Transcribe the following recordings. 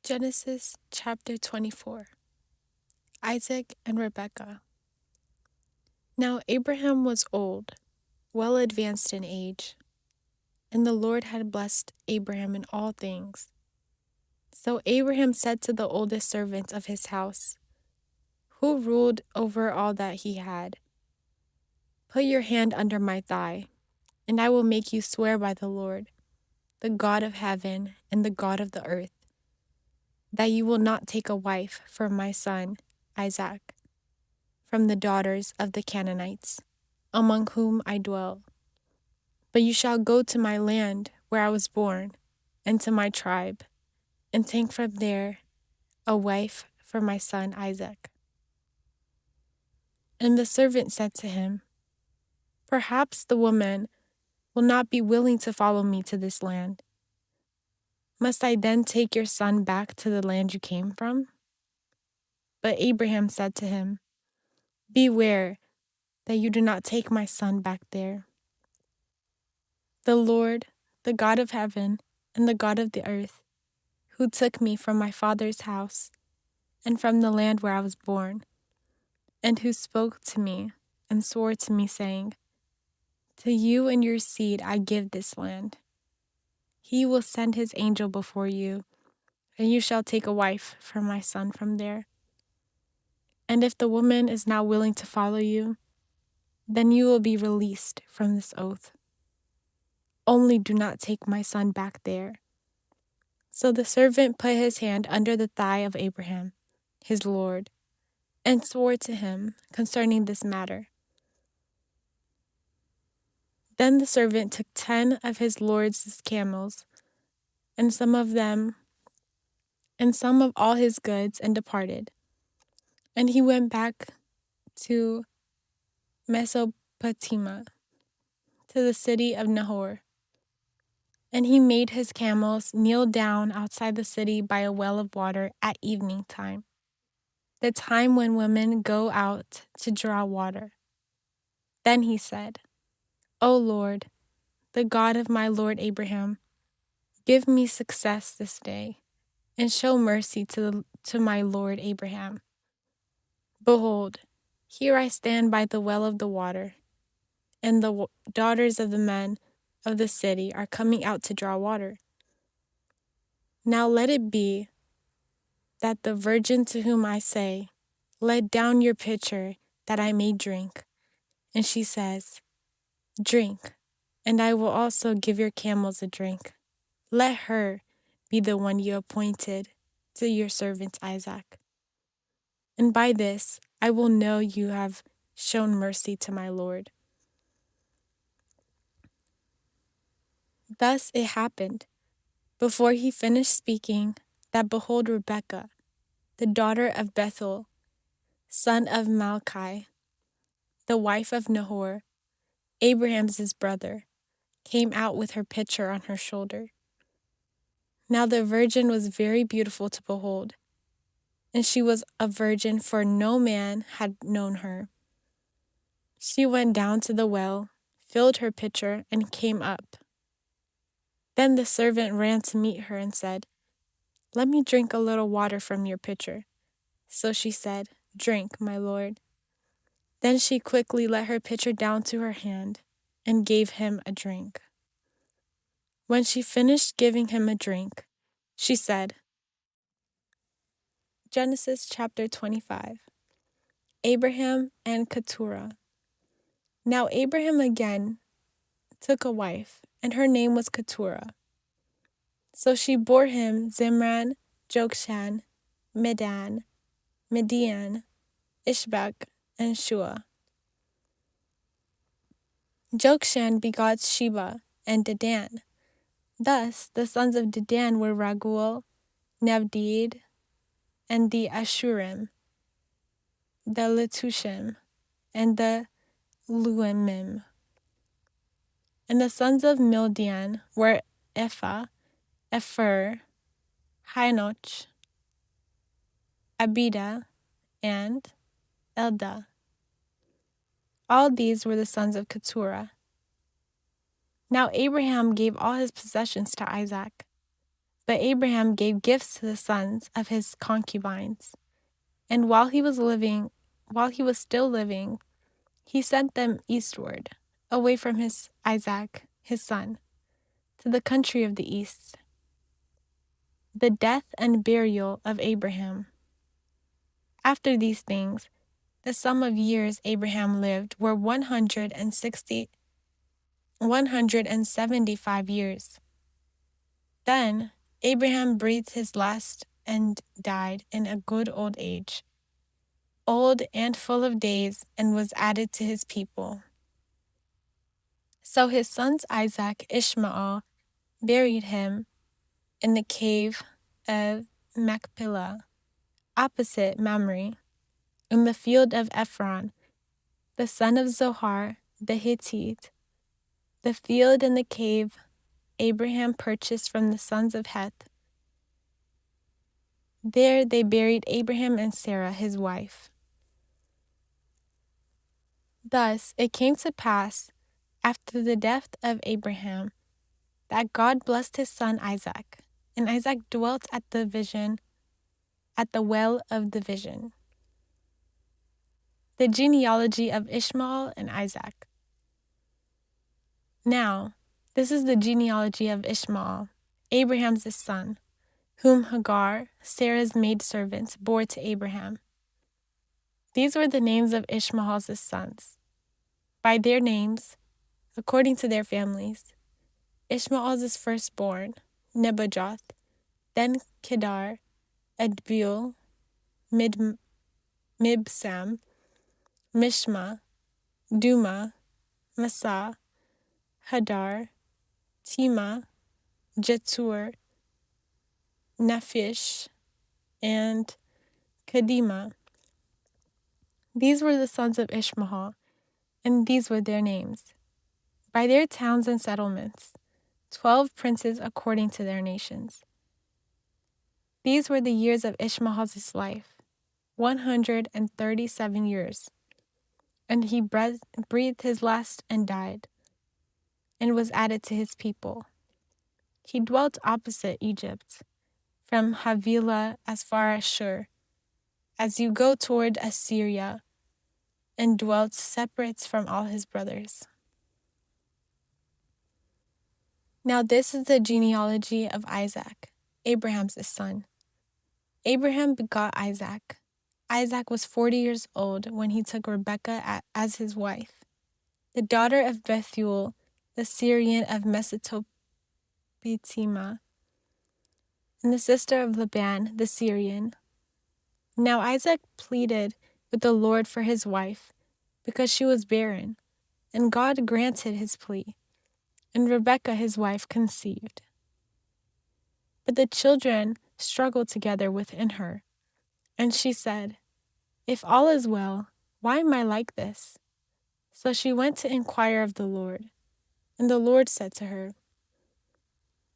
Genesis chapter 24. Isaac and Rebekah. Now Abraham was old, well advanced in age, and the Lord had blessed Abraham in all things. So Abraham said to the oldest servant of his house, who ruled over all that he had, "Put your hand under my thigh, and I will make you swear by the Lord, the God of heaven and the God of the earth, that you will not take a wife for my son Isaac from the daughters of the Canaanites, among whom I dwell. But you shall go to my land where I was born, and to my tribe, and take from there a wife for my son Isaac." And the servant said to him, "Perhaps the woman will not be willing to follow me to this land. Must I then take your son back to the land you came from?" But Abraham said to him, "Beware that you do not take my son back there. The Lord, the God of heaven and the God of the earth, who took me from my father's house and from the land where I was born, and who spoke to me and swore to me, saying, 'To you and your seed I give this land.' He will send his angel before you, and you shall take a wife for my son from there. And if the woman is not willing to follow you, then you will be released from this oath. Only do not take my son back there." So the servant put his hand under the thigh of Abraham, his lord, and swore to him concerning this matter. Then the servant took 10 of his lord's camels, and some of all his goods, and departed. And he went back to Mesopotamia, to the city of Nahor. And he made his camels kneel down outside the city by a well of water at evening time, the time when women go out to draw water. Then he said, "O Lord, the God of my lord Abraham, give me success this day, and show mercy to my lord Abraham. Behold, here I stand by the well of the water, and the daughters of the men of the city are coming out to draw water. Now let it be that the virgin to whom I say, 'Let down your pitcher that I may drink,' and she says, 'Drink, and I will also give your camels a drink,' let her be the one you appointed to your servant Isaac. And by this I will know you have shown mercy to my lord." Thus it happened, before he finished speaking, that behold, Rebekah, the daughter of Bethuel, son of Malchi, the wife of Nahor, Abraham's his brother, came out with her pitcher on her shoulder. Now the virgin was very beautiful to behold, and she was a virgin, for no man had known her. She went down to the well, filled her pitcher, and came up. Then the servant ran to meet her and said, "Let me drink a little water from your pitcher." So she said, "Drink, my lord." Then she quickly let her pitcher down to her hand and gave him a drink. When she finished giving him a drink, she said, Genesis chapter 25. Abraham and Keturah. Now Abraham again took a wife, and her name was Keturah. So she bore him Zimran, Jokshan, Medan, Midian, Ishbak, and Shua. Jokshan begot Sheba and Dedan. Thus the sons of Dedan were Raguel, Nabdeed, and the Ashurim, the Letushim, and the Luamim. And the sons of Mildian were Ephah, Epher, Hinoch, Abida, and Eldah. All these were the sons of Keturah. Now Abraham gave all his possessions to Isaac. But Abraham gave gifts to the sons of his concubines, and while he was still living, he sent them eastward, away from his Isaac, his son, to the country of the east. The death and burial of Abraham. After these things, the sum of years Abraham lived were 175 years. Then Abraham breathed his last and died in a good old age, old and full of days, and was added to his people. So his sons Isaac, Ishmael, buried him in the cave of Machpelah, opposite Mamre, in the field of Ephron, the son of Zohar the Hittite. The field and the cave Abraham purchased from the sons of Heth. There they buried Abraham and Sarah his wife. Thus it came to pass, after the death of Abraham, that God blessed his son Isaac, and Isaac dwelt at the well of the vision. The genealogy of Ishmael and Isaac. Now, this is the genealogy of Ishmael, Abraham's son, whom Hagar, Sarah's maidservant, bore to Abraham. These were the names of Ishmael's sons, by their names, according to their families. Ishmael's firstborn, Nebajoth, then Kedar, Adbeel, Mibsam, Mishma, Duma, Massa, Hadar, Tema, Jetur, Nephish, and Kedema. These were the sons of Ishmael, and these were their names, by their towns and settlements, 12 princes according to their nations. These were the years of Ishmael's life, 137 years. And he breathed his last and died, and was added to his people. He dwelt opposite Egypt, from Havilah as far as Shur, as you go toward Assyria, and dwelt separate from all his brothers. Now this is the genealogy of Isaac, Abraham's son. Abraham begot Isaac. Isaac was 40 years old when he took Rebekah as his wife, the daughter of Bethuel, the Syrian of Mesopotamia, and the sister of Laban, the Syrian. Now Isaac pleaded with the Lord for his wife, because she was barren, and God granted his plea, and Rebekah his wife conceived. But the children struggled together within her, and she said, "If all is well, why am I like this?" So she went to inquire of the Lord, and the Lord said to her,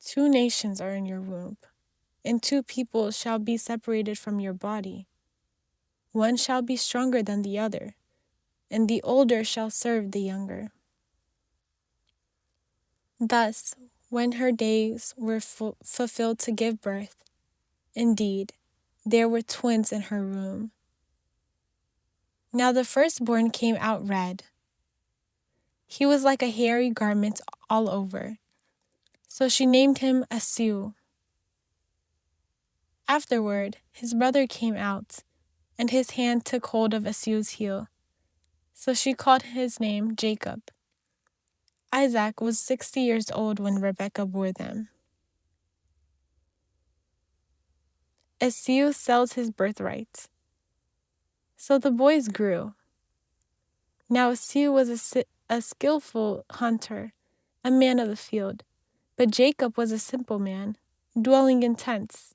"Two nations are in your womb, and two people shall be separated from your body. One shall be stronger than the other, and the older shall serve the younger." Thus, when her days were fulfilled to give birth, indeed, there were twins in her womb. Now the firstborn came out red. He was like a hairy garment all over. So she named him Esau. Afterward, his brother came out, and his hand took hold of Esau's heel. So she called his name Jacob. Isaac was 60 years old when Rebekah bore them. Esau sells his birthright. So the boys grew. Now Esau was a skillful hunter, a man of the field, but Jacob was a simple man, dwelling in tents.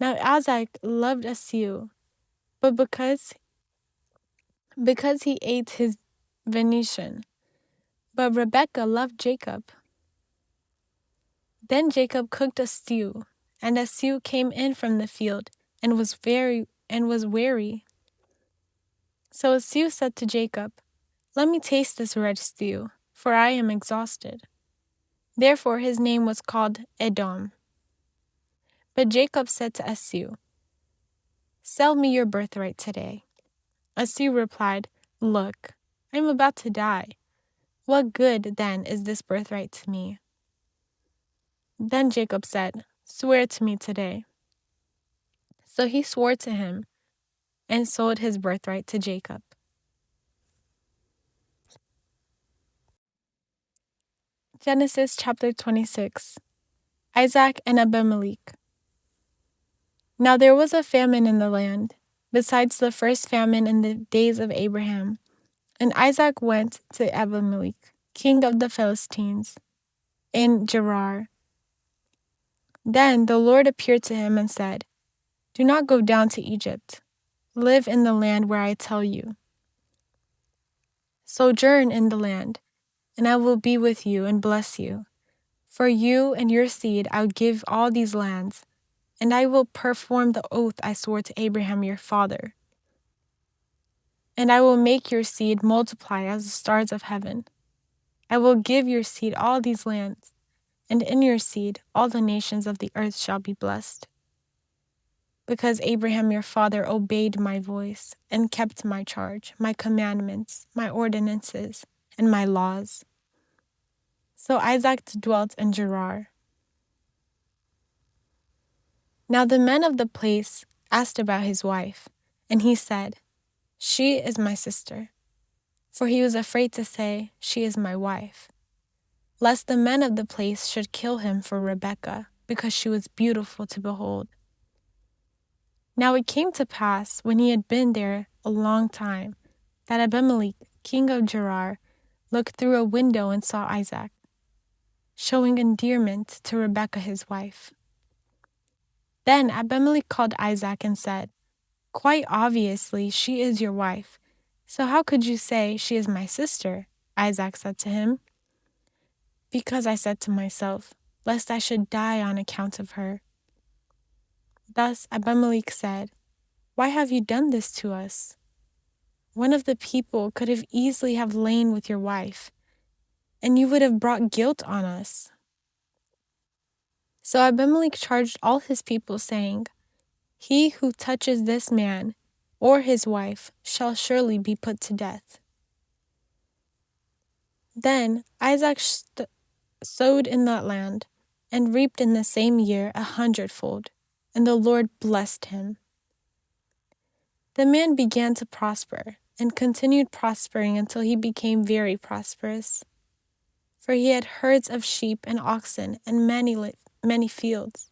Now Isaac loved Esau, but because he ate his venison, but Rebekah loved Jacob. Then Jacob cooked a stew, and Esau came in from the field and was weary. So Esau said to Jacob, "Let me taste this red stew, for I am exhausted." Therefore his name was called Edom. But Jacob said to Esau, "Sell me your birthright today." Esau replied, "Look, I am about to die. What good, then, is this birthright to me?" Then Jacob said, "Swear to me today." So he swore to him and sold his birthright to Jacob. Genesis chapter 26. Isaac and Abimelech. Now there was a famine in the land, besides the first famine in the days of Abraham. And Isaac went to Abimelech, king of the Philistines, in Gerar. Then the Lord appeared to him and said, "Do not go down to Egypt. Live in the land where I tell you. Sojourn in the land, and I will be with you and bless you. For you and your seed I'll give all these lands, and I will perform the oath I swore to Abraham your father. And I will make your seed multiply as the stars of heaven. I will give your seed all these lands, and in your seed all the nations of the earth shall be blessed. Because Abraham your father obeyed my voice and kept my charge, my commandments, my ordinances, and my laws." So Isaac dwelt in Gerar. Now the men of the place asked about his wife, and he said, "She is my sister." For he was afraid to say, "She is my wife," lest the men of the place should kill him for Rebekah, because she was beautiful to behold. Now it came to pass, when he had been there a long time, that Abimelech, king of Gerar, looked through a window and saw Isaac, showing endearment to Rebekah his wife. Then Abimelech called Isaac and said, "Quite obviously she is your wife. So how could you say, 'She is my sister'?" Isaac said to him. "Because I said to myself, lest I should die on account of her." Thus Abimelech said, "Why have you done this to us? One of the people could have easily have lain with your wife, and you would have brought guilt on us." So Abimelech charged all his people, saying, "He who touches this man or his wife shall surely be put to death." Then Isaac sowed in that land, and reaped in the same year 100-fold, and the Lord blessed him. The man began to prosper, and continued prospering until he became very prosperous. For he had herds of sheep and oxen, and many fields.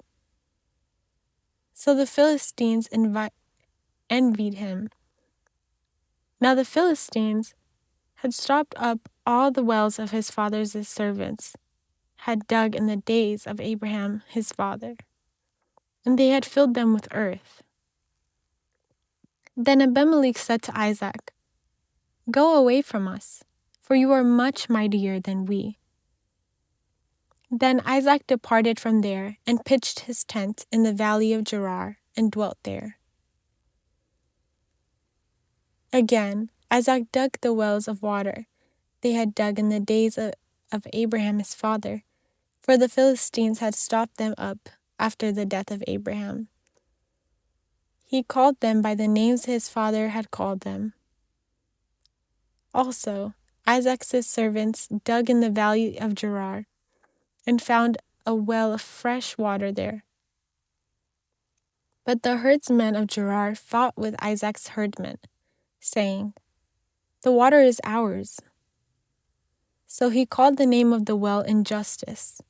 So the Philistines envied him. Now the Philistines had stopped up all the wells of his father's servants, had dug in the days of Abraham his father, and they had filled them with earth. Then Abimelech said to Isaac, "Go away from us, for you are much mightier than we." Then Isaac departed from there, and pitched his tent in the valley of Gerar, and dwelt there. Again, Isaac dug the wells of water they had dug in the days of Abraham his father, for the Philistines had stopped them up after the death of Abraham. He called them by the names his father had called them. Also, Isaac's servants dug in the valley of Gerar, and found a well of fresh water there. But the herdsmen of Gerar fought with Isaac's herdmen, saying, "The water is ours." So he called the name of the well Injustice,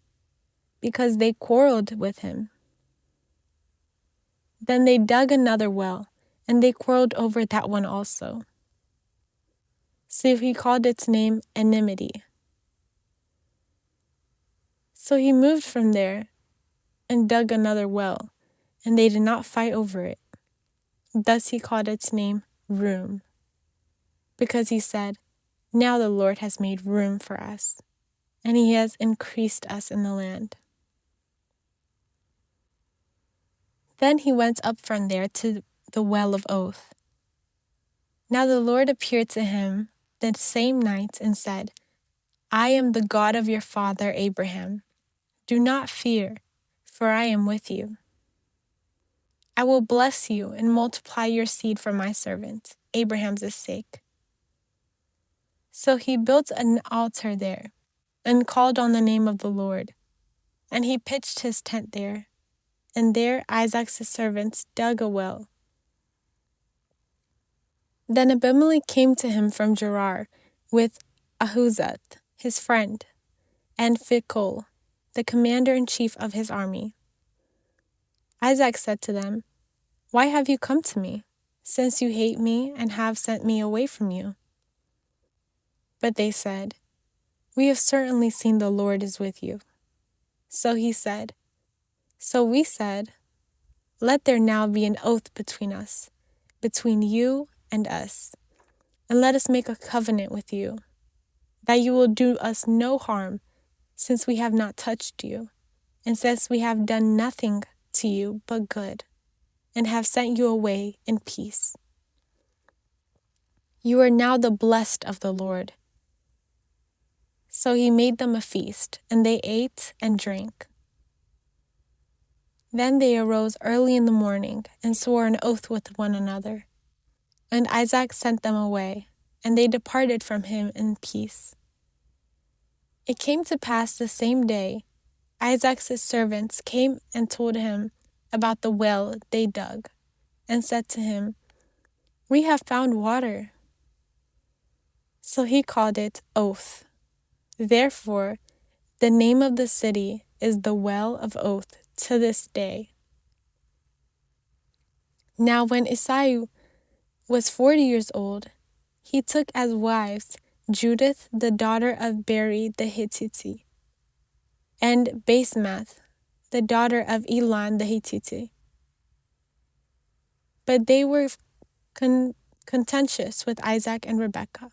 because they quarreled with him. Then they dug another well, and they quarreled over that one also. So he called its name Enmity. So he moved from there and dug another well, and they did not fight over it. Thus he called its name Room, because he said, "Now the Lord has made room for us, and he has increased us in the land." Then he went up from there to the well of Oath. Now the Lord appeared to him the same night and said, "I am the God of your father Abraham. Do not fear, for I am with you. I will bless you and multiply your seed for my servant, Abraham's sake." So he built an altar there and called on the name of the Lord. And he pitched his tent there, and there Isaac's servants dug a well. Then Abimelech came to him from Gerar with Ahuzzath, his friend, and Phicol, the commander-in-chief of his army. Isaac said to them, "Why have you come to me, since you hate me and have sent me away from you?" But they said, "We have certainly seen the Lord is with you." So we said, "Let there now be an oath between us, between you and us, and let us make a covenant with you, that you will do us no harm, since we have not touched you, and since we have done nothing to you but good, and have sent you away in peace. You are now the blessed of the Lord." So he made them a feast, and they ate and drank. Then they arose early in the morning and swore an oath with one another. And Isaac sent them away, and they departed from him in peace. It came to pass the same day, Isaac's servants came and told him about the well they dug, and said to him, "We have found water." So he called it Oath. Therefore, the name of the city is the Well of Oath to this day. Now when Esau was 40 years old, he took as wives Judith the daughter of Beri the Hittite, and Basemath the daughter of Elon the Hittite. But they were contentious with Isaac and Rebekah.